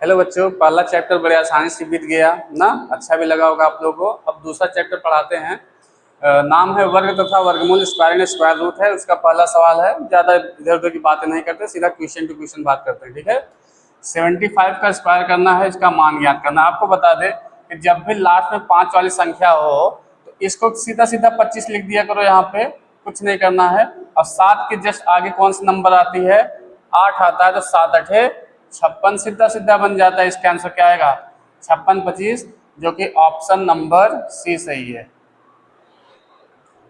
Hello बच्चों, पहला chapter बड़े आसानी से बीत गया ना। अच्छा भी लगा होगा आप लोगों को। अब दूसरा चैप्टर पढ़ाते हैं। नाम है वर्ग तथा वर्गमूल, स्क्वायर एंड स्क्वायर रूट है। उसका पहला सवाल है। ज़्यादा इधर उधर की बातें नहीं करते, सीधा क्वेश्चन टू क्वेश्चन बात करते हैं। ठीक है। 75 का स्क्वायर करना है, इसका मान ज्ञात करना। आपको बता दें कि जब भी लास्ट में 5 वाली संख्या हो तो इसको सीधा सीधा 25 लिख दिया करो। यहाँ पे कुछ नहीं करना है। और 7 के जस्ट आगे कौन सी नंबर आती है? 8 आता है, तो 7 8 56 सीधा सीधा बन जाता है। इसका आंसर क्या आएगा? 56 25, जो कि ऑप्शन नंबर सी सही है।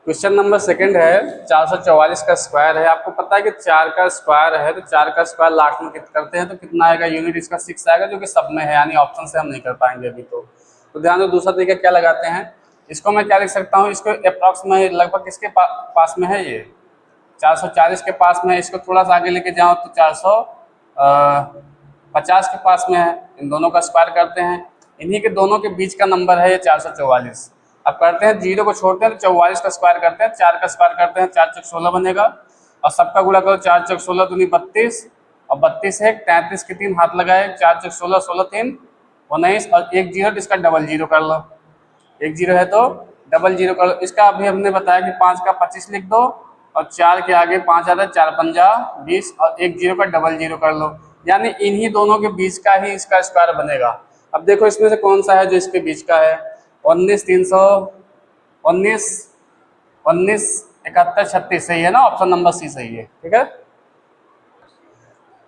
क्वेश्चन नंबर सेकंड है। 444 का स्क्वायर है। आपको पता है कि 4 का स्क्वायर है, तो 4 का स्क्वायर लास्ट में करते हैं तो कितना आएगा? यूनिट इसका 6 आएगा, जो कि सब में है, यानी ऑप्शन से हम नहीं कर पाएंगे अभी। तो ध्यान दो, दूसरा तरीका क्या लगाते हैं। इसको मैं क्या लिख सकता हूँ? इसको अप्रॉक्स में लगभग किसके पास में है? ये 440 के पास में है। इसको थोड़ा सा आगे लेके जाओ तो 450 के पास में है। इन दोनों का स्क्वायर करते हैं, इन्हीं के दोनों के बीच का नंबर है ये 444। अब करते हैं, जीरो को छोड़ते हैं तो 44 का स्क्वायर करते हैं, 4 का स्क्वायर करते हैं, 4 चौक 16 बनेगा। और सबका गुणा करो, 4 चौक 16 दूनी 32, और 32 है 33 के 3 हाथ लगाए, 4 चौक 16 16 3 19, और एक जीरो, तो इसका डबल जीरो कर लो। एक जीरो है तो डबल जीरो कर लो। इसका अभी हमने बताया कि 5 का 25 लिख दो, और 4 के आगे 5 आता है, 4 पंजा 20, और एक जीरो का डबल जीरो कर लो। यानी इन्हीं दोनों के बीच का ही इसका स्क्वायर बनेगा। अब देखो इसमें से कौन सा है जो इसके बीच का है? 19 319 19 71 36 सही है ना। ऑप्शन नंबर सी सही है। ठीक है।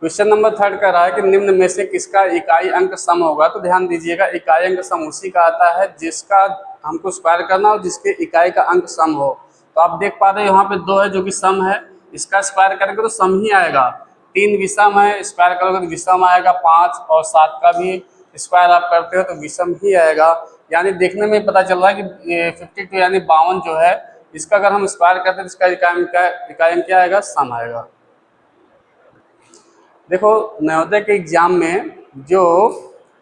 क्वेश्चन नंबर थर्ड का रहा है कि निम्न में से किसका इकाई अंक सम होगा। तो ध्यान दीजिएगा, इकाई अंक सम उसी का आता है जिसका हमको स्क्वायर करना हो, जिसके इकाई का अंक सम हो। तो आप देख पा रहे हो यहाँ पे 2 है जो कि सम है, इसका स्क्वायर करेंगे तो सम ही आएगा। 3 विषम है, स्क्वायर करोगे तो विषम आएगा। 5 और 7 का भी स्क्वायर आप करते हो तो विषम ही आएगा। यानी देखने में पता चल रहा है कि ये 52 यानी 52 जो है, इसका अगर हम स्क्वायर करते हैं तो इसका इकाई अंक क्या आएगा? सम आएगा। देखो, नवोदय के एग्जाम में जो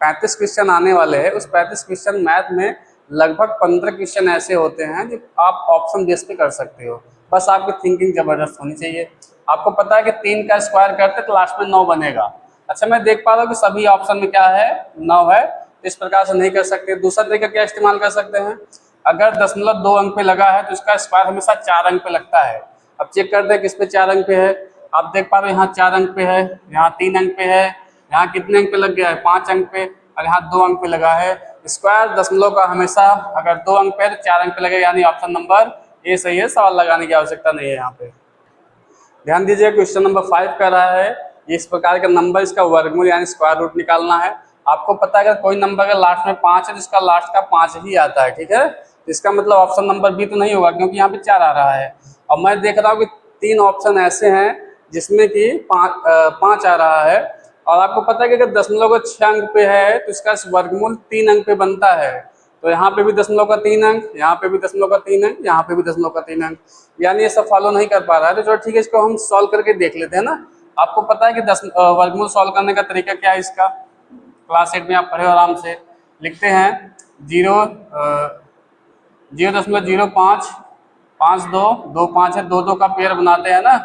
35 क्वेश्चन आने वाले हैं, उस 35 क्वेश्चन मैथ में लगभग 15 क्वेश्चन ऐसे होते हैं जो आप ऑप्शन बेस पे कर सकते हो। बस आपकी थिंकिंग जबरदस्त होनी चाहिए। आपको पता है कि 3 का स्क्वायर करते तो लास्ट में 9 बनेगा। अच्छा, मैं देख पा रहा हूँ कि सभी ऑप्शन में क्या है? 9 है। तो इस प्रकार से नहीं कर सकते। दूसरा तरीका क्या इस्तेमाल कर सकते हैं? अगर 0.2 अंक पे लगा है तो इसका स्क्वायर हमेशा 4 अंक पे लगता है। अब चेक करते हैं किस पे 4 अंक पे है। आप देख पा रहे हो यहाँ 4 अंक पे है, यहाँ 3 अंक पे है, यहाँ कितने अंक पे लग गया है? 5 अंक पे, और यहाँ 2 अंक पे लगा है। स्क्वायर दशमलव का हमेशा अगर 2 अंक पे है तो 4 अंक पे लगेगा, यानी ऑप्शन नंबर ए सही है। सवाल लगाने की आवश्यकता नहीं है यहाँ पे। ध्यान दीजिए, क्वेश्चन नंबर 5 का रहा है इस प्रकार का नंबर, इसका वर्गमूल यानी स्क्वायर रूट निकालना है। आपको पता है अगर कोई नंबर का लास्ट में 5 है तो इसका लास्ट का 5 ही आता है। ठीक है। इसका मतलब ऑप्शन नंबर बी तो नहीं होगा, क्योंकि यहाँ पे 4 आ रहा है। और मैं देख रहा हूँ कि 3 ऑप्शन ऐसे हैं जिसमें कि 5 आ रहा है। और आपको पता है कि अगर दशमलव का 6 अंक पे है तो इसका वर्गमूल 3 अंक पे बनता है। तो यहाँ पे भी दशमलव का 3 अंक, यहाँ पे भी दशमलव का 3 अंक, यहाँ पे भी दशमलव का 3 अंक, यानी ये सब फॉलो नहीं कर पा रहा है। तो चलो ठीक है, इसको हम सॉल्व करके देख लेते हैं ना। आपको पता है कि वर्गमूल सॉल्व करने का तरीका क्या है इसका? क्लास 8 में आप पढ़े आराम से। लिखते हैं 0.05 5 2 2 5 है, 2 2 का पेयर बनाते हैं ना।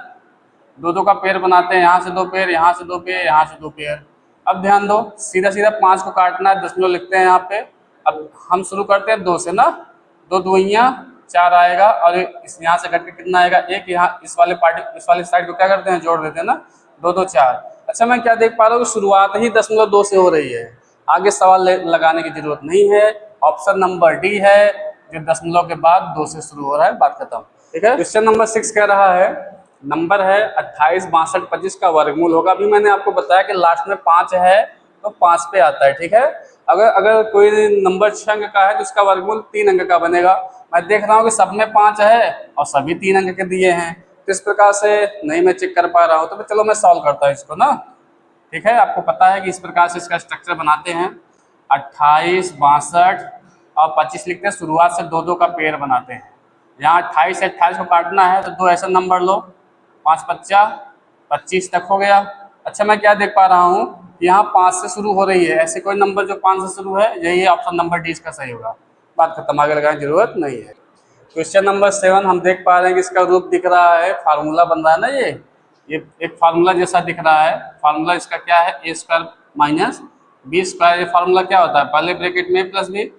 2 2 का पेयर बनाते हैं, यहाँ से 2 पेयर, यहाँ से 2 पेयर, यहाँ से 2 पेयर। अब ध्यान दो, सीधा सीधा 5 को काटना है, दशमलव लिखते हैं यहाँ पे। अब हम शुरू करते हैं 2 से ना। 2 दुइयां 4 आएगा, और इस यहाँ से घट के कितना आएगा? 1। यहाँ इस वाले साइड को क्या करते हैं? जोड़ देते हैं ना। 2 2 4। अच्छा, मैं क्या देख पा रहा हूँ कि शुरुआत ही 0.2 से हो रही है। आगे सवाल लगाने की जरूरत नहीं है। ऑप्शन नंबर डी है जो दशमलव के बाद 2 से शुरू हो रहा है। बात खत्म। ठीक है। क्वेश्चन नंबर 6 कह रहा है, नंबर है 28 62 25 का वर्गमूल होगा। अभी मैंने आपको बताया कि लास्ट में 5 है तो 5 पे आता है। ठीक है। अगर अगर कोई नंबर 6 अंक का है तो इसका वर्गमूल 3 अंक का बनेगा। मैं देख रहा हूँ कि सब में 5 है और सभी 3 अंक के दिए हैं, तो इस प्रकार से नहीं मैं चेक कर पा रहा हूँ। तो चलो मैं सॉल्व करता हूँ इसको ना। ठीक है। आपको पता है कि इस प्रकार से इसका स्ट्रक्चर बनाते हैं। 28 62 और 25 लिखते हैं, शुरुआत से 2 2 का पेयर बनाते हैं। यहाँ 28 से 28 को काटना है तो 2 ऐसा नंबर लो, 5 55 25 तक हो गया। अच्छा, मैं क्या देख पा रहा हूँ, यहाँ 5 से शुरू हो रही है। ऐसे कोई नंबर जो 5 से शुरू है, यही ऑप्शन नंबर डी इसका सही होगा। बात खत्म, आगे लगाने की जरूरत नहीं है। क्वेश्चन नंबर 7 हम देख पा रहे हैं कि इसका रूप दिख रहा है, फार्मूला बन रहा है ना। ये एक फार्मूला जैसा दिख रहा है। फार्मूला इसका क्या है? ए स्क्वायर माइनस बी स्क्वायर, ये फार्मूला क्या होता है, पहले ब्रैकेट में ए प्लस बी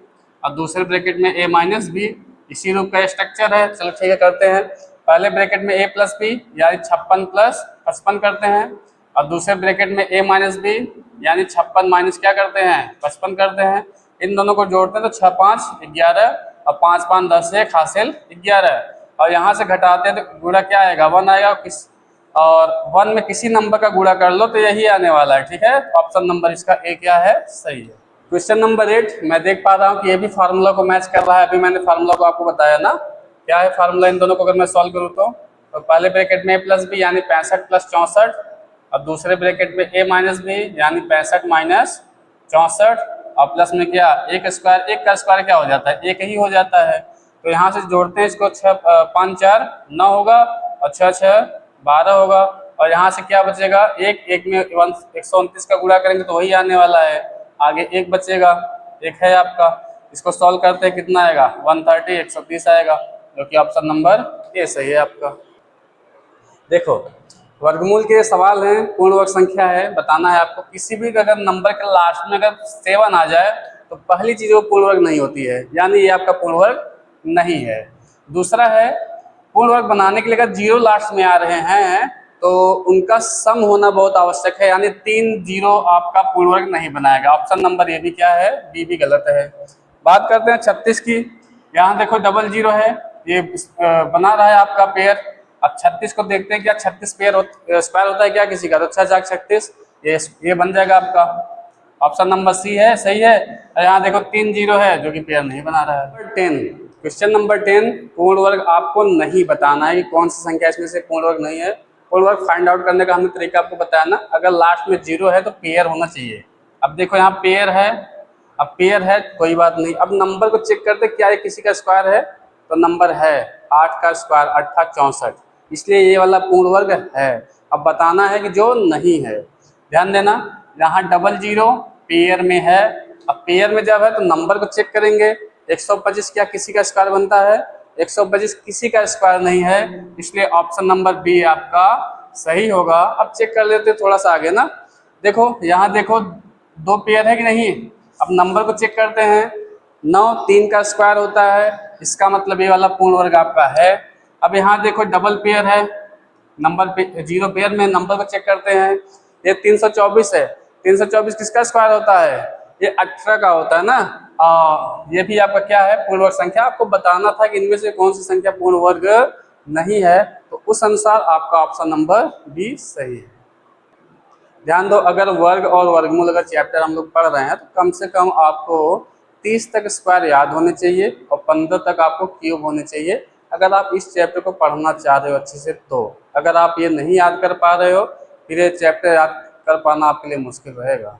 और दूसरे ब्रैकेट में ए माइनस बी, इसी रूप का स्ट्रक्चर है। चलो ठीक है, करते हैं। पहले ब्रैकेट में ए प्लस बी यानी 56 प्लस 55 करते हैं, और दूसरे ब्रैकेट में ए माइनस बी यानी 56 माइनस क्या करते हैं, 55 करते हैं। इन दोनों को जोड़ते हैं तो 6 5 11 और 5 5 10 1 हासिल 11, और यहाँ से घटाते हैं तो गुणा क्या आएगा, 1 आएगा। और 1 में किसी नंबर का गुणा कर लो तो यही आने वाला है, ठीक है। तो ऑप्शन नंबर इसका ए क्या है, सही है। क्वेश्चन नंबर 8, मैं देख पा रहा हूँ कि ये भी फार्मूला को मैच कर रहा है। अभी मैंने फार्मूला को आपको बताया ना, क्या है फार्मूला इन दोनों को अगर मैं सॉल्व करूँ तो पहले ब्रैकेट में ए प्लस बी यानी 65 प्लस 64, और दूसरे ब्रैकेट में ए माइनस बी यानी 65 माइनस 64, और प्लस में क्या, एक स्क्वायर, एक का स्क्वायर क्या हो जाता है, एक ही हो जाता है। तो यहाँ से जोड़ते हैं इसको, 6 5 4 9 होगा और 6 6 12 होगा, और यहाँ से क्या बचेगा, एक में 129 का गुणा करेंगे तो वही आने वाला है, आगे एक बचेगा, एक है आपका। इसको सॉल्व करते हैं कितना आएगा, 130 130 आएगा, जो कि ऑप्शन नंबर ए सही है आपका। देखो वर्गमूल के सवाल हैं, पूर्ण वर्ग संख्या है, बताना है आपको। किसी भी अगर नंबर के लास्ट में अगर 7 आ जाए तो पहली चीज वो पूर्ण वर्ग नहीं होती है, यानी ये आपका पूर्ण वर्ग नहीं है। दूसरा है, पूर्ण वर्ग बनाने के लिए अगर 0 लास्ट में आ रहे हैं तो उनका सम होना बहुत आवश्यक है, यानी 3 0 आपका पूर्ण वर्ग नहीं बनाएगा। ऑप्शन नंबर ए भी क्या है, बी भी गलत है। बात करते हैं 36 की। यहाँ देखो डबल 0 है, ये बना रहा है आपका पेयर। अब 36 को देखते हैं, क्या 36 पेयर स्क्वायर होता है क्या किसी का, तो 6 4 36, ये बन जाएगा आपका। ऑप्शन नंबर सी है, सही है। यहाँ देखो 3 0 है जो कि पेयर नहीं बना रहा है। 10, क्वेश्चन नंबर 10, पूर्ण वर्ग आपको नहीं बताना है कि कौन सी संख्या इसमें से पूर्ण वर्ग नहीं है। पूर्ण वर्ग फाइंड आउट करने का हमने तरीका आपको बताया ना, अगर लास्ट में 0 है तो पेयर होना चाहिए। अब देखो यहाँ पेयर है, अब पेयर है कोई बात नहीं, अब नंबर को चेक करते क्या ये किसी का स्क्वायर है, तो नंबर है 8 का स्क्वायर 8 64, इसलिए ये वाला पूर्ण वर्ग है। अब बताना है कि जो नहीं है, ध्यान देना, यहाँ डबल 0 पेयर में है। अब पेयर में जब है तो नंबर को चेक करेंगे, 125 क्या किसी का स्क्वायर बनता है, 125 किसी का स्क्वायर नहीं है, इसलिए ऑप्शन नंबर बी आपका सही होगा। अब चेक कर लेते थोड़ा सा आगे ना, देखो यहाँ देखो 2 पेयर है कि नहीं। अब नंबर को चेक करते हैं, 9 3 का स्क्वायर होता है, इसका मतलब ये वाला पूर्ण वर्ग आपका है। अब यहाँ देखो डबल पेयर है, नंबर पे 0 पेयर में नंबर को चेक करते हैं, ये 324 है, 324 किसका स्क्वायर होता है, ये 18 का होता है ना। ये भी आपका क्या है, पूर्ण वर्ग संख्या। आपको बताना था कि इनमें से कौन सी संख्या पूर्ण वर्ग नहीं है, तो उस अनुसार आपका ऑप्शन नंबर बी सही है। ध्यान दो, अगर वर्ग और वर्गमूल अगर चैप्टर हम लोग पढ़ रहे हैं तो कम से कम आपको 30 तक स्क्वायर याद होने चाहिए और 15 तक आपको क्यूब होने चाहिए, अगर आप इस चैप्टर को पढ़ना चाह रहे हो अच्छे से। तो अगर आप ये नहीं याद कर पा रहे हो फिर ये चैप्टर याद कर पाना आपके लिए मुश्किल रहेगा।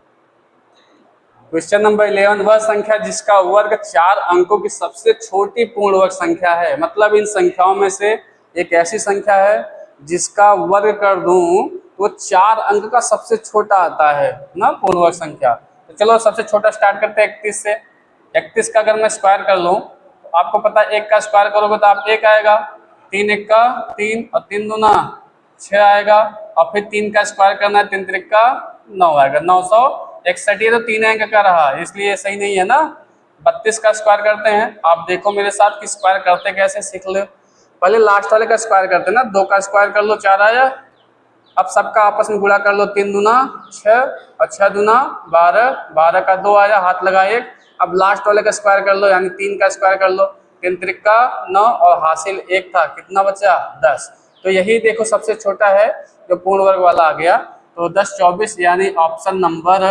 क्वेश्चन नंबर 11, वह संख्या जिसका वर्ग 4 अंकों की सबसे छोटी पूर्ण वर्ग संख्या है, मतलब इन संख्याओं में से एक ऐसी संख्या है जिसका वर्ग कर दूं तो 4 अंक का सबसे छोटा आता है ना पूर्ण वर्ग संख्या। तो चलो सबसे छोटा स्टार्ट करते हैं 31 से। 31 का अगर मैं स्क्वायर कर लूँ तो आपको पता है 1 का स्क्वायर करोगे तो आप 1 आएगा, 3 1 का 3 और 3 दूना 6 आएगा, और फिर 3 का स्क्वायर करना है, 3 3 का 9 आएगा, 961। ये तो 3 अंक का रहा, इसलिए सही नहीं है ना। 32 का स्क्वायर करते हैं, आप देखो मेरे साथ कि स्क्वायर करते कैसे, सीख लो। पहले लास्ट वाले का स्क्वायर करते हैं ना, 2 का स्क्वायर कर लो 4 आया। अब सबका आपस में गुणा कर लो, 3 दूना 6 और 6 दूना 12, 12 का 2 आया, हाथ लगा 1। अब लास्ट वाले का स्क्वायर कर लो, यानी 3 का स्क्वायर कर लो, 3 3 का 9 और हासिल 1 था, कितना बचा 10। तो यही देखो सबसे छोटा है जो पूर्ण वर्ग वाला आ गया, तो 10 24 यानी ऑप्शन नंबर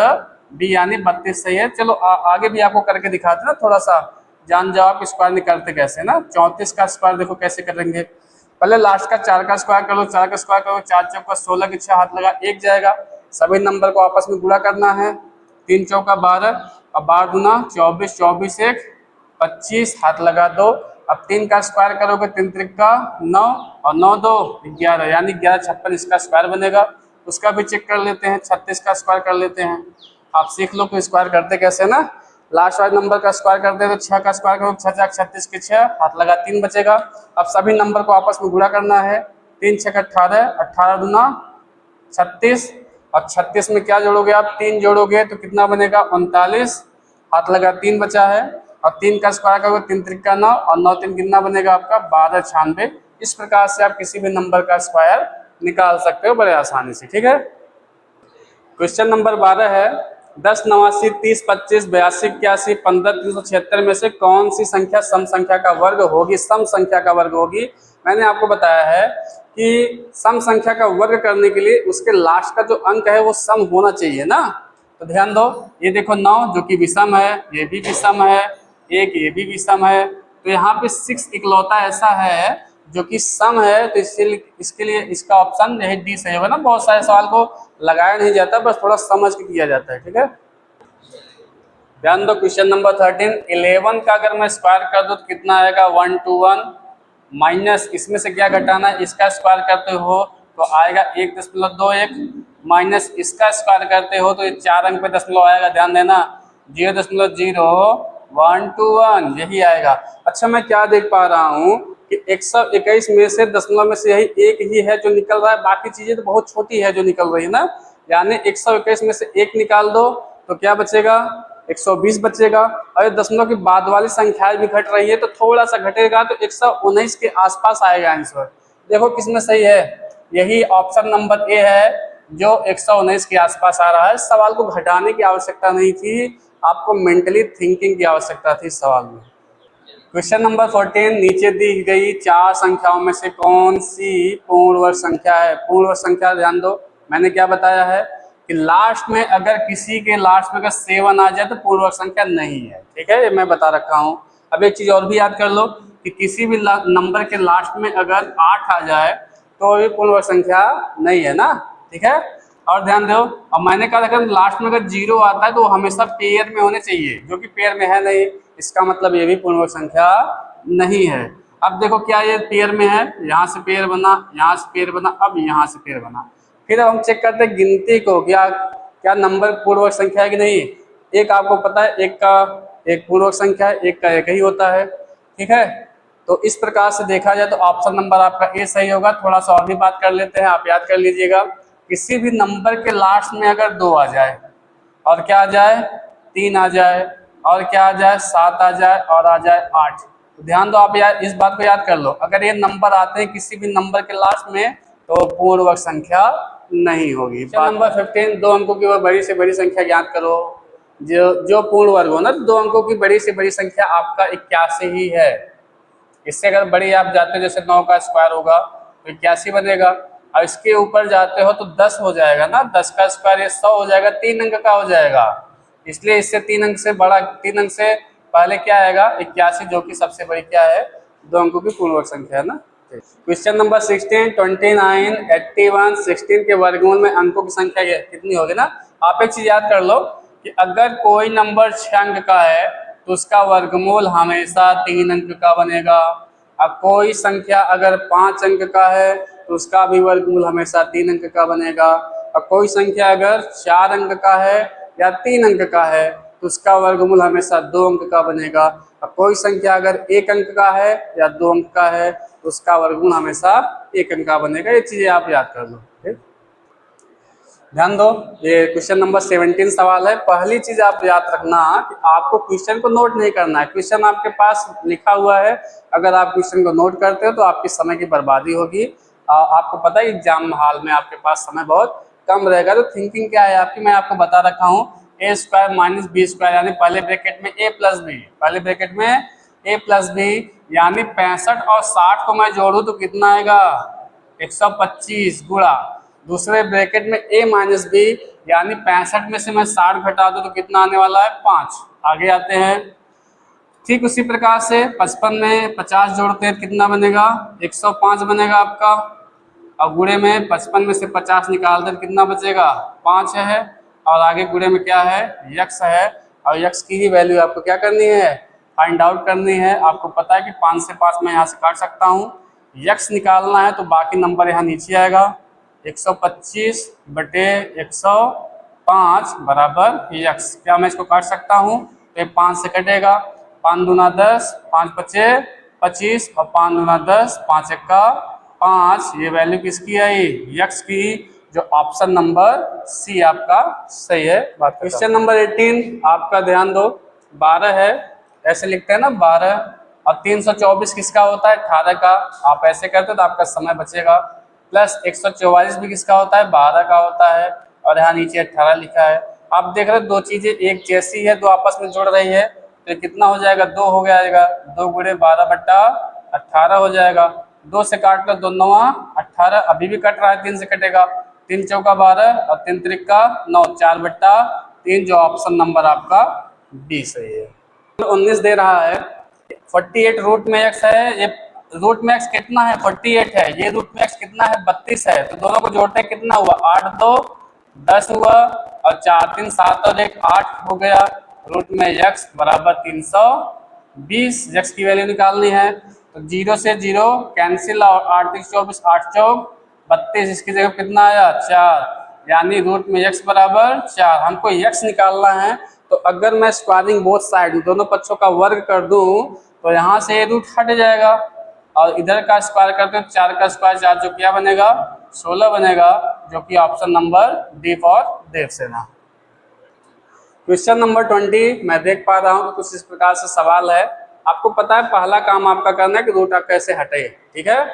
बी यानी 32 सही है। चलो आगे भी आपको करके दिखाते ना, थोड़ा सा जान जाओ आप स्क्वायर निकालते कैसे ना। 34 का स्क्वायर देखो कैसे करेंगे, पहले लास्ट का 4 का स्क्वायर कर लो, 4 का स्क्वायर करो, 4 चौका 16 के 6 हाथ लगा 1 जाएगा। सभी नंबर को आपस में गुणा करना है, 3 चौका 12 और 12 दूना 24, 24 1 25, हाथ लगा 2। अब 3 का स्क्वायर करोगे, 3 3 का 9 और 9 2 11, यानी 11 56 इसका स्क्वायर बनेगा। उसका भी चेक कर लेते हैं, 36 का स्क्वायर कर लेते हैं। आप सीख लो कि स्क्वायर करते कैसे ना। लास्ट वाले नंबर का स्क्वायर करते हैं तो 6 का स्क्वायर करो, 6 36 के 6, हाथ लगा 3 बचेगा। अब सभी नंबर को आपस में गुणा करना है, 3 6 18, 18 दूना 36 और 36 में क्या जोड़ोगे आप, 3 जोड़ोगे तो कितना बनेगा 39, हाथ लगा 3 बचा है, और 3 का स्क्वायर करोगे 3 त्रिका 9, और 9 3 कितना बनेगा आपका 1296। इस प्रकार से आप किसी भी नंबर का स्क्वायर निकाल सकते हो बड़े आसानी से। ठीक है, क्वेश्चन नंबर 12 है 10 89 30 25 82 81 15 376 में से कौन सी संख्या सम संख्या का वर्ग होगी, सम संख्या का वर्ग होगी। मैंने आपको बताया है कि सम संख्या का वर्ग करने के लिए उसके लास्ट का जो अंक है वो सम होना चाहिए ना। तो ध्यान दो, ये देखो 9 जो कि विषम है, ये भी विषम है, एक ये भी विषम है, तो यहाँ पे 6 इकलौता ऐसा है जो कि सम है, तो इसके लिए इसका ऑप्शन यही डी सही होगा ना। बहुत सारे सवाल को लगाया नहीं जाता, बस थोड़ा समझ के किया जाता है। ठीक है, ध्यान दो, क्वेश्चन नंबर 13 11 का अगर मैं स्क्वायर कर दूं तो कितना आएगा 121, माइनस इसमें से क्या घटाना है, इसका स्क्वायर करते हो तो आएगा 1.21, माइनस इसका स्क्वायर करते हो तो ये 4 अंक पे दशमलव आएगा, ध्यान देना 0.0121 यही आएगा। अच्छा, मैं क्या देख पा रहा हूँ कि 121 में से दशमलव में से यही एक ही है जो निकल रहा है, बाकी चीजें तो बहुत छोटी है जो निकल रही है ना। यानी 121 में से एक निकाल दो तो क्या बचेगा 120 बचेगा, और दशमलव की बाद वाली संख्याएं भी घट रही है तो थोड़ा सा घटेगा, तो 119 के आसपास आएगा आंसर। देखो किसमें सही है, यही ऑप्शन नंबर ए है जो 119 के आसपास आ रहा है। सवाल को घटाने की आवश्यकता नहीं थी, आपको मेंटली थिंकिंग की आवश्यकता थी सवाल में। क्वेश्चन नंबर 14 नीचे दी गई 4 संख्याओं में से कौन सी पूर्ण वर्ग संख्या है। पूर्ण वर्ग संख्या ध्यान दो, मैंने क्या बताया है कि लास्ट में अगर किसी के लास्ट में अगर 7 आ जाए तो पूर्ण वर्ग संख्या नहीं है। ठीक है, ये मैं बता रखा हूँ। अब एक चीज और भी याद कर लो कि किसी भी नंबर के लास्ट में अगर 8 आ जाए तो ये पूर्ण वर्ग संख्या नहीं है ना। ठीक है, और ध्यान दो, अब मैंने कहा था लास्ट में अगर 0 आता है तो हमेशा पेयर में होने चाहिए, जो कि पेयर में है नहीं, इसका मतलब ये भी पूर्ण वर्ग संख्या नहीं है। अब देखो क्या ये पेयर में है, यहाँ से पेयर बना, यहाँ से पेयर बना, अब यहाँ से पेयर बना। फिर अब हम चेक करते हैं गिनती को, क्या क्या नंबर पूर्ण वर्ग संख्या है कि नहीं। एक आपको पता है एक का एक पूर्ण वर्ग संख्या है, एक का एक ही होता है। ठीक है, तो इस प्रकार से देखा जाए तो ऑप्शन नंबर आपका ए सही होगा। थोड़ा सा और भी बात कर लेते हैं, आप याद कर लीजिएगा। किसी भी नंबर के लास्ट में अगर 2 आ जाए और क्या आ जाए 3 आ जाए और क्या आ जाए 7 आ जाए और आ जाए 8, तो ध्यान दो आप यार इस बात को याद कर लो, अगर ये नंबर आते हैं किसी भी नंबर के लास्ट में तो पूर्ण वर्ग संख्या नहीं होगी। नंबर 15 2 अंकों की बड़ी से बड़ी संख्या ज्ञात करो। जो पूर्ण वर्ग हो ना, 2 अंकों की बड़ी से बड़ी संख्या आपका 81 ही है। इससे अगर बड़ी आप जाते हो जैसे 9 का स्क्वायर होगा तो 81 बनेगा, और इसके ऊपर जाते हो तो 10 हो जाएगा ना, 10 का स्क्वायर ये 100 हो जाएगा, 3 अंक का हो जाएगा। इसलिए इससे 3 अंक से बड़ा, 3 अंक से पहले क्या आएगा 81, जो कि सबसे बड़ी क्या है 2 अंकों की पूर्ण वर्ग संख्या है ना। क्वेश्चन नंबर 16 29 81 16 के वर्गमूल में अंकों की संख्या कितनी होगी ना। आप एक चीज याद कर लो कि अगर कोई नंबर 6 अंक का है तो उसका वर्गमूल हमेशा 3 अंक का बनेगा। अब कोई संख्या अगर 5 अंक का है तो उसका भी वर्गमूल हमेशा 3 अंक का बनेगा। और कोई संख्या अगर 4 अंक का है या 3 अंक का है तो उसका वर्गमूल हमेशा 2 अंक का बनेगा। और कोई संख्या अगर 1 अंक का है या 2 अंक का है तो उसका वर्गमूल हमेशा 1 अंक का बनेगा। ये चीजें आप याद कर लो। ठीक, ध्यान दो, ये क्वेश्चन नंबर 17 सवाल है। पहली चीज आप याद रखना कि आपको क्वेश्चन को नोट नहीं करना है, क्वेश्चन आपके पास लिखा हुआ है, अगर आप क्वेश्चन को नोट करते हो तो आपकी समय की बर्बादी होगी। आपको पता है एग्जाम हॉल में आपके पास समय बहुत कम रहेगा। तो थिंकिंग क्या है आपकी, मैं आपको बता रखा हूँ ए स्क्वायर माइनस बी स्क्वायर, यानी पहले ब्रैकेट में ए प्लस बी, पहले ब्रैकेट में ए प्लस बी, यानी 65 और 60 को मैं जोड़ू तो कितना आएगा 125 गुणा, दूसरे ब्रैकेट में a माइनस बी, यानी 65 में से मैं 60 घटा दूं तो कितना आने वाला है 5। आगे आते हैं, ठीक उसी प्रकार से 55 में 50 जोड़ते हैं कितना बनेगा 105 बनेगा आपका। और गुणे में 55 में से 50 निकालते हैं कितना बचेगा 5 है। और आगे गुणे में क्या है यक्स है, और यक्स की ही वैल्यू आपको क्या करनी है फाइंड आउट करनी है। आपको पता है कि 5 से 5 मैं यहाँ से काट सकता हूँ, यक्स निकालना है तो बाकी नंबर यहाँ नीचे आएगा 125 बटे 105 बराबर यक्स। क्या मैं इसको काट सकता हूँ तो ये 5 से कटेगा, 5 दूना 10, 5 पचे 25 और 5 दूना 10, 5 एक्का 5, ये वैल्यू किसकी आई यक्स की। जो ऑप्शन नंबर सी आपका सही है। बात क्वेश्चन नंबर 18 आपका ध्यान दो, 12 है, ऐसे लिखते हैं ना 12, और 324 किसका होता है, 18 का। आप ऐसे करते तो आपका समय बचेगा। प्लस 144 भी किसका होता है, 12 का होता है, और यहाँ नीचे 18 लिखा है। आप देख रहे हो दो चीजें एक जैसी है, दो आपस में जुड़ रही है, तो कितना हो जाएगा, 2 हो जाएगा, 2 गुणे 12/18 हो जाएगा। 2 से काट लो, 2 9 18, अभी भी कट रहा है, 3 से कटेगा, 3 चौका 12 और 3 त्रिका 9, 4/3, जो ऑप्शन नंबर आपका बी सही है। 19 दे रहा है, 48 रूट में x है, ये रूट में x कितना है, 48 है, ये रूट में x कितना है, 32 है, तो दोनों को जोड़ते हैं कितना हुआ, 8 2 10 हुआ, और 4 3 7 और 1 8 हो गया। रूट में x बराबर 320, x की वैल्यू निकालनी है, तो 0 से 0 कैंसिल, और 8 3 24, 8 चौक 32, इसकी जगह कितना आया 4, यानी रूट में x बराबर 4। हमको x निकालना है, तो अगर मैं स्क्वायरिंग बोथ साइड दोनों पक्षों का वर्ग कर दूं तो यहाँ से ये रूट हट जाएगा, और इधर का स्क्वायर करते हैं 4 का स्क्वायर 4, जो क्या बनेगा 16 बनेगा, जो कि ऑप्शन नंबर डी फॉर देव सेना। क्वेश्चन नंबर 20 मैं देख पा रहा हूँ कि कुछ इस प्रकार से सवाल है। आपको पता है पहला काम आपका करना है कि रूट कैसे हटे, ठीक है।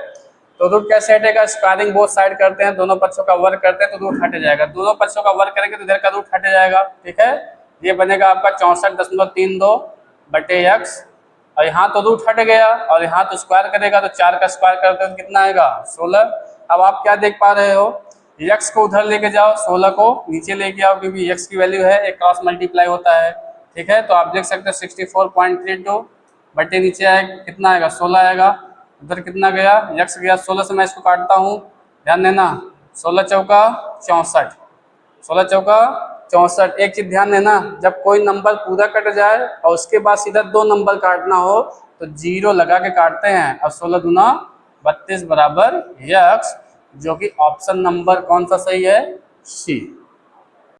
तो रूट कैसे हटेगा, स्क्वायरिंग बोथ साइड करते हैं, दोनों पक्षों का वर्ग करते हैं तो रूट हट जाएगा, दोनों पक्षों का वर्ग करेंगे तो इधर का रूट हट जाएगा, ठीक है। ये बनेगा आपका 64.32 बटे x, और यहाँ तो रूट हट गया, और यहाँ तो स्क्वायर करेगा तो 4 का स्क्वायर करते हैं तो कितना आएगा 16। अब आप क्या देख पा रहे हो, x को उधर लेके जाओ, 16 को नीचे लेके आओ, क्योंकि x की वैल्यू है एक क्रॉस मल्टीप्लाई होता है, ठीक है। तो आप देख सकते हो 64.32 बटे नीचे आएगा कितना आएगा 16 आएगा, उधर कितना गया x गया 16 से, मैं इसको काटता हूँ, ध्यान देना, 16 चौका 64, 16 चौका 64। एक चीज ध्यान देना, जब कोई नंबर पूरा कट जाए और उसके बाद सीधा 2 नंबर काटना हो तो 0 लगा के काटते हैं, और 16 दूना 32 बराबर x, जो कि ऑप्शन नंबर कौन सा सही है, सी।